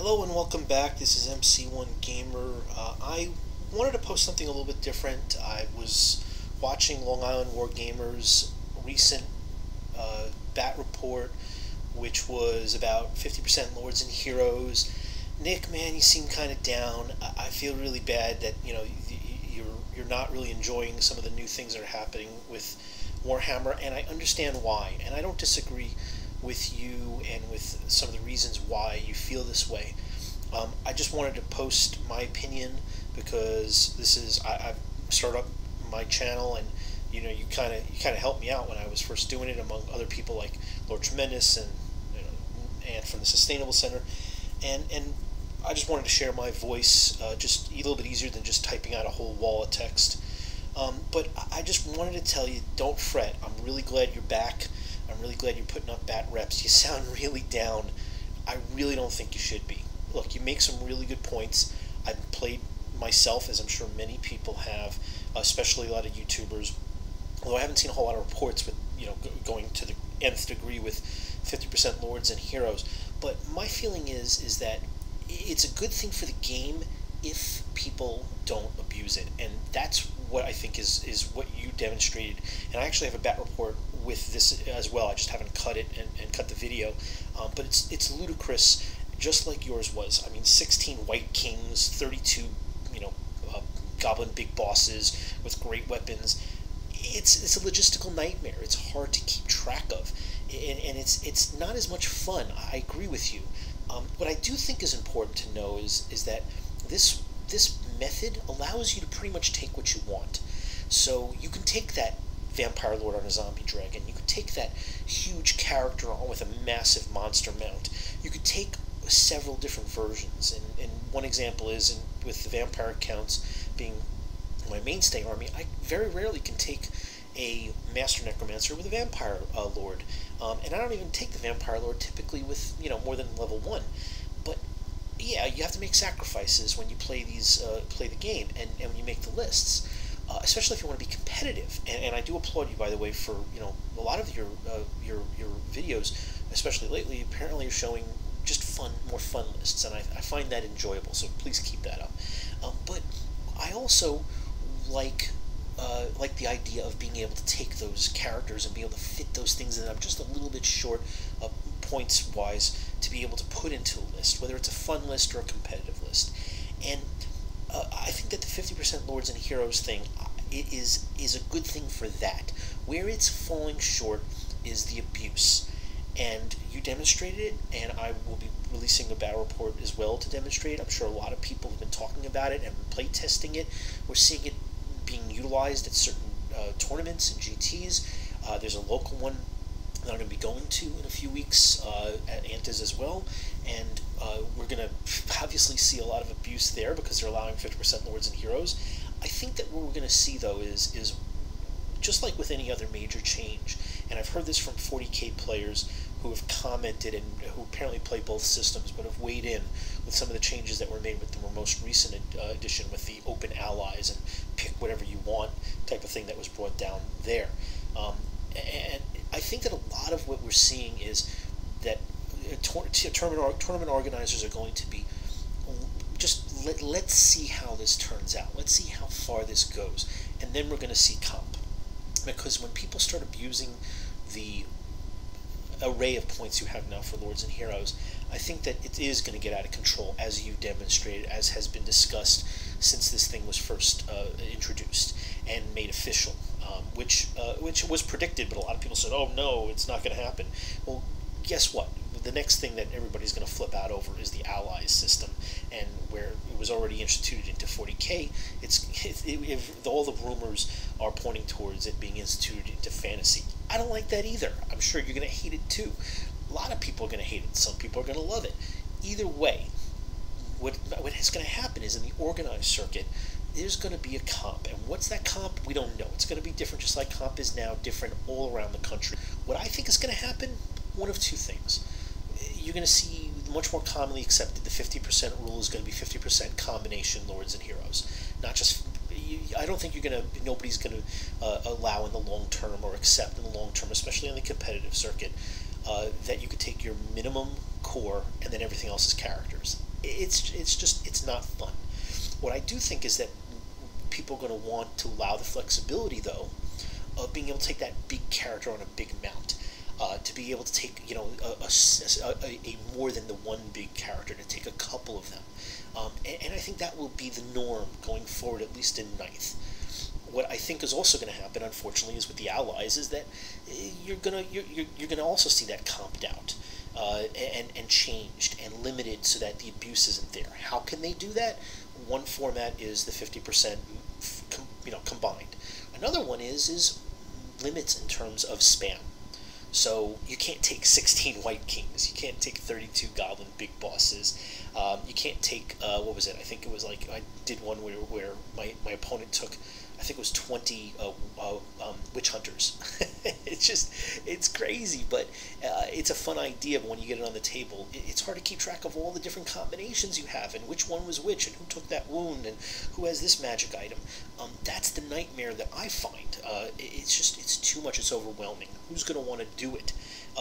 Hello and welcome back. This is MC1 Gamer. I wanted to post something a little bit different. I was watching Long Island War Gamer's recent bat report, which was about 50% Lords and Heroes. Nick, man, you seem kind of down. I feel really bad that you're not really enjoying some of the new things that are happening with Warhammer, and I understand why. And I don't disagree with you and with some of the reasons why you feel this way. I just wanted to post my opinion because I've started up my channel, and you kind of helped me out when I was first doing it, among other people like Lord Tremendous and and from the Sustainable Center, and I just wanted to share my voice, just a little bit easier than just typing out a whole wall of text. But I just wanted to tell you, don't fret. I'm really glad you're back. I'm really glad you're putting up bat reps. You sound really down. I really don't think you should be. Look, you make some really good points. I've played myself, as I'm sure many people have, especially a lot of YouTubers. Although I haven't seen a whole lot of reports with going to the nth degree with 50% Lords and Heroes. But my feeling is that it's a good thing for the game if people don't abuse it, and that's what I think is what you demonstrated. And I actually have a bat report with this as well. I just haven't cut it and cut the video, but it's ludicrous, just like yours was. I mean, 16 White Kings, 32 Goblin big bosses with great weapons. It's a logistical nightmare. It's hard to keep track of, and it's not as much fun. I agree with you. What I do think is important to know is that this method allows you to pretty much take what you want. So you can take that vampire lord on a zombie dragon. You could take that huge character on with a massive monster mount. You could take several different versions. And one example is with the vampire counts being my mainstay army, I very rarely can take a master necromancer with a vampire lord. And I don't even take the vampire lord typically with more than level 1. But yeah, you have to make sacrifices when you play the game, and when you make the lists, especially if you want to be competitive. And I do applaud you, by the way, for a lot of your videos, especially lately. Apparently, you're showing just more fun lists, and I find that enjoyable. So please keep that up. But I also like the idea of being able to take those characters and be able to fit those things that I'm just a little bit short points wise to be able to put into a list, whether it's a fun list or a competitive list. And I think that the 50% Lords and Heroes thing is a good thing for that. Where it's falling short is the abuse, and you demonstrated it, and I will be releasing a battle report as well to demonstrate. I'm sure a lot of people have been talking about it and play testing it. We're seeing it being utilized at certain tournaments and GTs. There's a local one that I'm going to be going to in a few weeks at Antas as well, and we're going to obviously see a lot of abuse there because they're allowing 50% Lords and Heroes. I think that what we're going to see, though, is just like with any other major change, and I've heard this from 40k players who have commented and who apparently play both systems, but have weighed in with some of the changes that were made with the most recent edition with the open allies and pick whatever you want type of thing that was brought down there. And I think that a lot of what we're seeing is that tournament organizers are going to be just let's see how this turns out. Let's see how far this goes, and then we're going to see comp. Because when people start abusing the array of points you have now for Lords and Heroes, I think that it is going to get out of control, as you demonstrated, as has been discussed since this thing was first introduced and made official, which was predicted, but a lot of people said, oh no, it's not going to happen. Well, guess what? The next thing that everybody's going to flip out over is the allies system, and where it was already instituted into 40k, all the rumors are pointing towards it being instituted into fantasy. I don't like that either. I'm sure you're going to hate it too. A lot of people are going to hate it. Some people are going to love it. Either way, what is going to happen is in the organized circuit, there's going to be a comp. And what's that comp? We don't know. It's going to be different, just like comp is now different all around the country. What I think is going to happen, one of two things. You're going to see much more commonly accepted the 50% rule is going to be 50% combination Lords and Heroes. Not just, I don't think nobody's going to allow in the long term or accept in the long term, especially on the competitive circuit, that you could take your minimum core and then everything else is characters. it's not fun. What I do think is that people are going to want to allow the flexibility, though, of being able to take that big character on a big mount. To be able to take, a more than the one big character, to take a couple of them. And I think that will be the norm going forward, at least in Ninth. What I think is also going to happen, unfortunately, is with the allies, is that you're gonna also see that comped out, and changed and limited so that the abuse isn't there. How can they do that? One format is the 50%, combined. Another one is limits in terms of spam. So you can't take 16 White Kings. You can't take 32 Goblin Big Bosses. You can't take, what was it? I think it was like, I did one where my opponent took, I think it was 20 Witch Hunters. It's crazy, but it's a fun idea. But when you get it on the table, it's hard to keep track of all the different combinations you have, and which one was which, and who took that wound, and who has this magic item. That's the nightmare that I find. It's too much. It's overwhelming. Who's going to want to do it?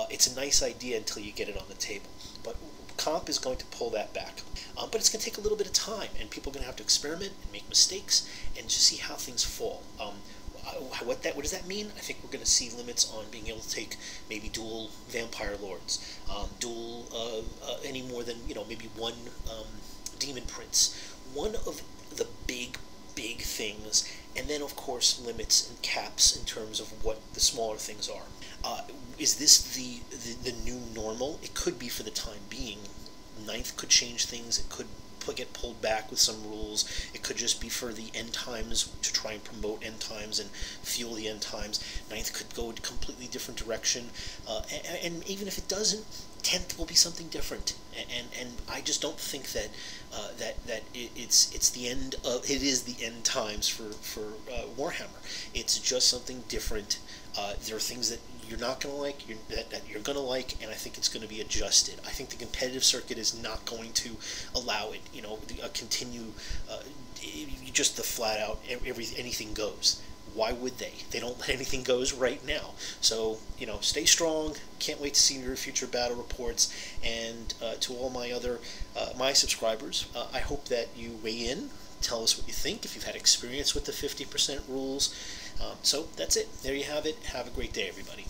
It's a nice idea until you get it on the table, but comp is going to pull that back. But it's going to take a little bit of time, and people are going to have to experiment and make mistakes and just see how things fall. What does that mean? I think we're going to see limits on being able to take maybe dual Vampire Lords, dual any more than maybe one Demon Prince. One of the big things, and then of course limits and caps in terms of what the smaller things are. Is this the new normal? It could be for the time being. Ninth could change things. It could get pulled back with some rules. It could just be for the end times, to try and promote end times and fuel the end times. Ninth could go in a completely different direction, and even if it doesn't, 10th will be something different. And I just don't think that it's the end of it is the end times for Warhammer. It's just something different. There are things that you're not going to like, that you're going to like, and I think it's going to be adjusted. I think the competitive circuit is not going to allow it, continue, just the flat out, anything goes. Why would they? They don't let anything goes right now. So, stay strong. Can't wait to see your future battle reports. And to all my other, my subscribers, I hope that you weigh in. Tell us what you think, if you've had experience with the 50% rules. So that's it. There you have it. Have a great day, everybody.